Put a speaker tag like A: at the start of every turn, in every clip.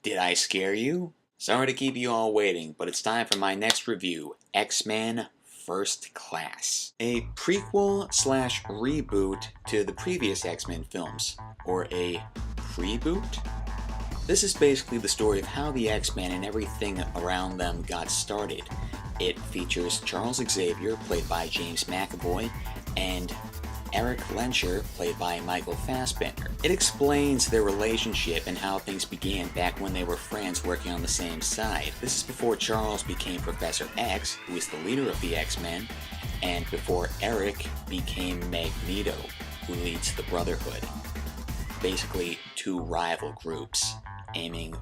A: Did I scare you? Sorry to keep you all waiting, but it's time for my next review, X-Men First Class. A prequel slash reboot to the previous X-Men films, or a preboot? This is basically the story of how the X-Men and everything around them got started. It features Charles Xavier, played by James McAvoy, and Eric Lencher, played by Michael Fassbender. It explains their relationship and how things began back when they were friends working on the same side. This is before Charles became Professor X, who is the leader of the X-Men, and before Eric became Magneto, who leads the Brotherhood. Basically, two rival groups aiming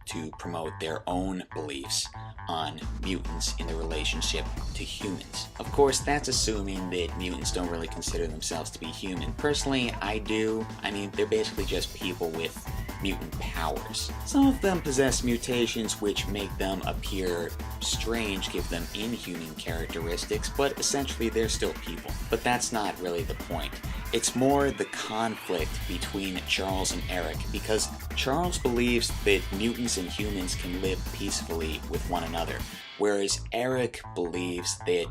A: to promote their own beliefs on mutants in their relationship to humans. Of course, that's assuming that mutants don't really consider themselves to be human. Personally, I do. I mean, they're basically just people with mutant powers. Some of them possess mutations which make them appear strange, give them inhuman characteristics, but essentially they're still people. But that's not really the point. It's more the conflict between Charles and Eric, because Charles believes that mutants and humans can live peacefully with one another, whereas Eric believes that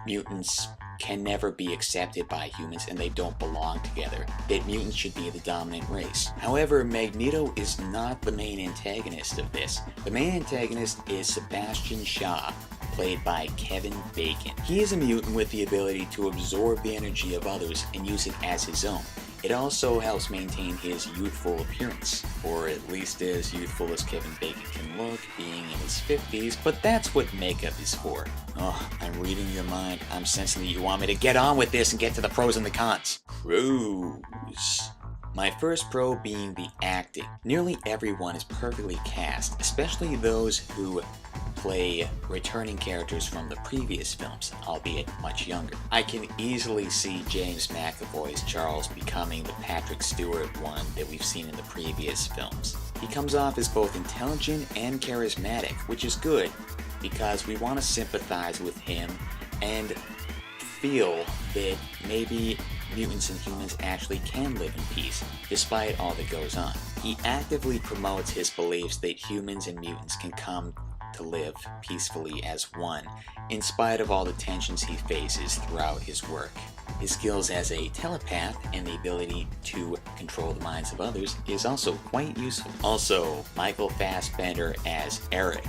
A: mutants can never be accepted by humans and they don't belong together, that mutants should be the dominant race. However, Magneto is not the main antagonist of this. The main antagonist is Sebastian Shaw, played by Kevin Bacon. He is a mutant with the ability to absorb the energy of others and use it as his own. It also helps maintain his youthful appearance, or at least as youthful as Kevin Bacon can look, being in his 50s, but that's what makeup is for. Oh, I'm reading your mind. I'm sensing that you want me to get on with this and get to the pros and the cons. Pros. My first pro being the acting. Nearly everyone is perfectly cast, especially those who play returning characters from the previous films, albeit much younger. I can easily see James McAvoy's Charles becoming the Patrick Stewart one that we've seen in the previous films. He comes off as both intelligent and charismatic, which is good, because we want to sympathize with him and feel that maybe mutants and humans actually can live in peace, despite all that goes on. He actively promotes his beliefs that humans and mutants can come to live peacefully as one, in spite of all the tensions he faces throughout his work. His skills as a telepath and the ability to control the minds of others is also quite useful. Also, Michael Fassbender as Eric.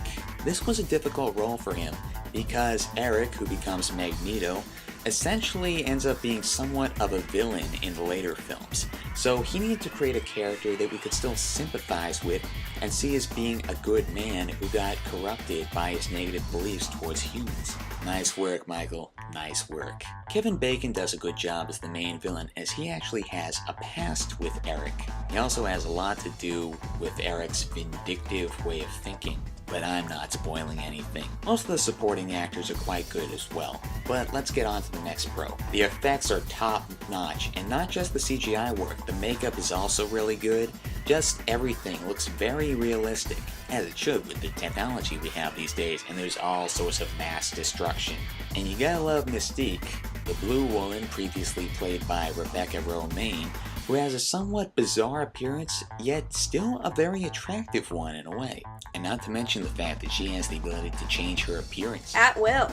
A: This was a difficult role for him because Eric, who becomes Magneto, essentially ends up being somewhat of a villain in the later films. So he needed to create a character that we could still sympathize with and see as being a good man who got corrupted by his negative beliefs towards humans. Nice work, Michael. Nice work. Kevin Bacon does a good job as the main villain, as he actually has a past with Eric. He also has a lot to do with Eric's vindictive way of thinking, but I'm not spoiling anything. Most of the supporting actors are quite good as well, but let's get on to the next pro. The effects are top notch, and not just the CGI work, the makeup is also really good. Just everything looks very realistic, as it should with the technology we have these days, and there's all sorts of mass destruction. And you gotta love Mystique, the blue woman previously played by Rebecca Romijn, who has a somewhat bizarre appearance, yet still a very attractive one in a way. And not to mention the fact that she has the ability to change her appearance
B: at will.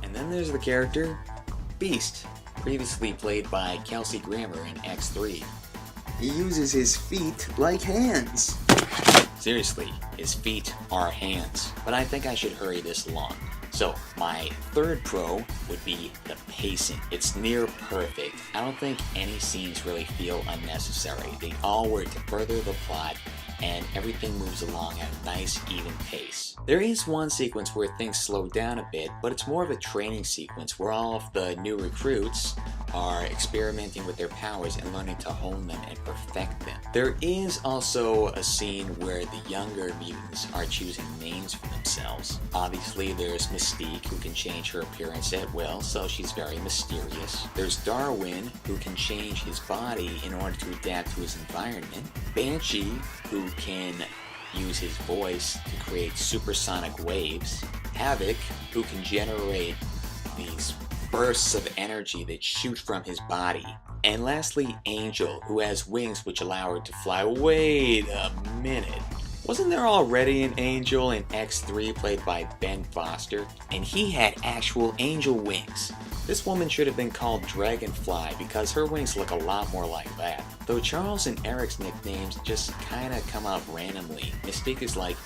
A: And then there's the character Beast, previously played by Kelsey Grammer in X3. He uses his feet like hands. Seriously, his feet are hands. But I think I should hurry this along. So, my third pro would be the pacing. It's near perfect. I don't think any scenes really feel unnecessary. They all work to further the plot, and everything moves along at a nice, even pace. There is one sequence where things slow down a bit, but it's more of a training sequence where all of the new recruits are experimenting with their powers and learning to hone them and perfect them. There is also a scene where the younger mutants are choosing names for themselves. Obviously, there's Mystique, who can change her appearance at will, so she's very mysterious. There's Darwin, who can change his body in order to adapt to his environment. Banshee, who can use his voice to create supersonic waves. Havoc, who can generate these bursts of energy that shoot from his body. And lastly, Angel, who has wings which allow her to fly. Wait a minute. Wasn't there already an angel in X3 played by Ben Foster? And he had actual angel wings. This woman should have been called Dragonfly because her wings look a lot more like that. Though Charles and Eric's nicknames just kinda come out randomly. Mystique is like,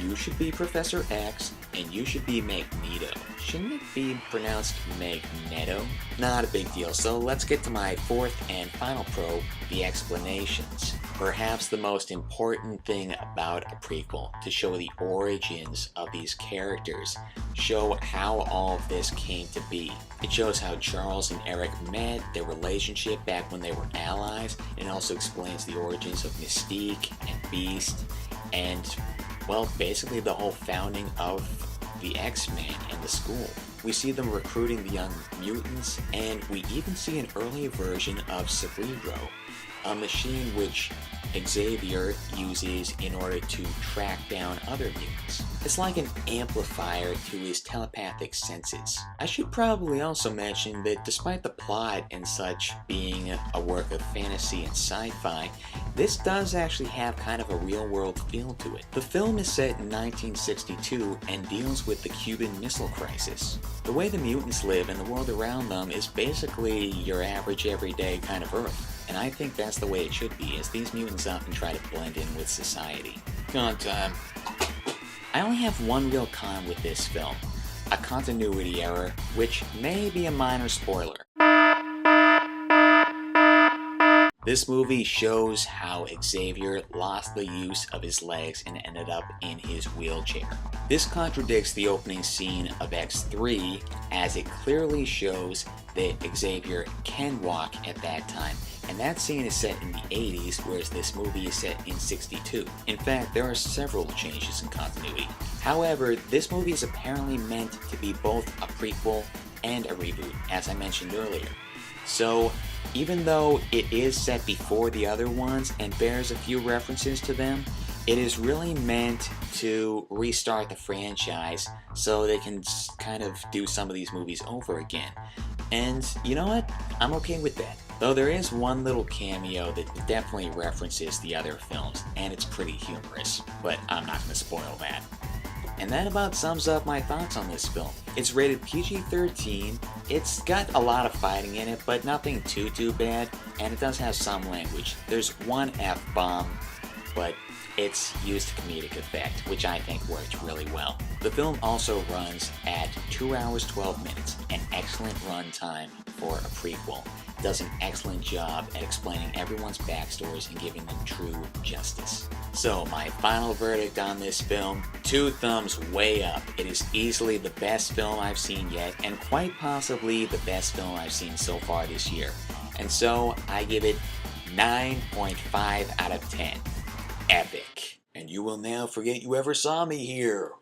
A: you should be Professor X, and you should be Magneto. Shouldn't it be pronounced Magneto? Not a big deal, so let's get to my fourth and final pro, the explanations. Perhaps the most important thing about a prequel, to show the origins of these characters, show how all of this came to be. It shows how Charles and Eric met, their relationship back when they were allies, and also explains the origins of Mystique and Beast, and well, basically the whole founding of the X-Men and the school. We see them recruiting the young mutants, and we even see an early version of Cerebro, a machine which Xavier uses in order to track down other mutants. It's like an amplifier to his telepathic senses. I should probably also mention that despite the plot and such being a work of fantasy and sci-fi, this does actually have kind of a real-world feel to it. The film is set in 1962 and deals with the Cuban Missile Crisis. The way the mutants live and the world around them is basically your average everyday kind of Earth. And I think that's the way it should be, as these mutants often try to blend in with society. Con time. I only have one real con with this film, a continuity error, which may be a minor spoiler. This movie shows how Xavier lost the use of his legs and ended up in his wheelchair. This contradicts the opening scene of X3, as it clearly shows that Xavier can walk at that time. And that scene is set in the 80s, whereas this movie is set in 62. In fact, there are several changes in continuity. However, this movie is apparently meant to be both a prequel and a reboot, as I mentioned earlier. So, even though it is set before the other ones and bears a few references to them, it is really meant to restart the franchise so they can kind of do some of these movies over again. And you know what? I'm okay with that. Though there is one little cameo that definitely references the other films, and it's pretty humorous, but I'm not going to spoil that. And that about sums up my thoughts on this film. It's rated PG-13, it's got a lot of fighting in it, but nothing too bad, and it does have some language. There's one F-bomb, but it's used to comedic effect, which I think worked really well. The film also runs at 2 hours 12 minutes, an excellent runtime for a prequel. It does an excellent job at explaining everyone's backstories and giving them true justice. So my final verdict on this film, 2 thumbs way up. It is easily the best film I've seen yet, and quite possibly the best film I've seen so far this year. And so I give it 9.5 out of 10. Epic. And you will now forget you ever saw me here.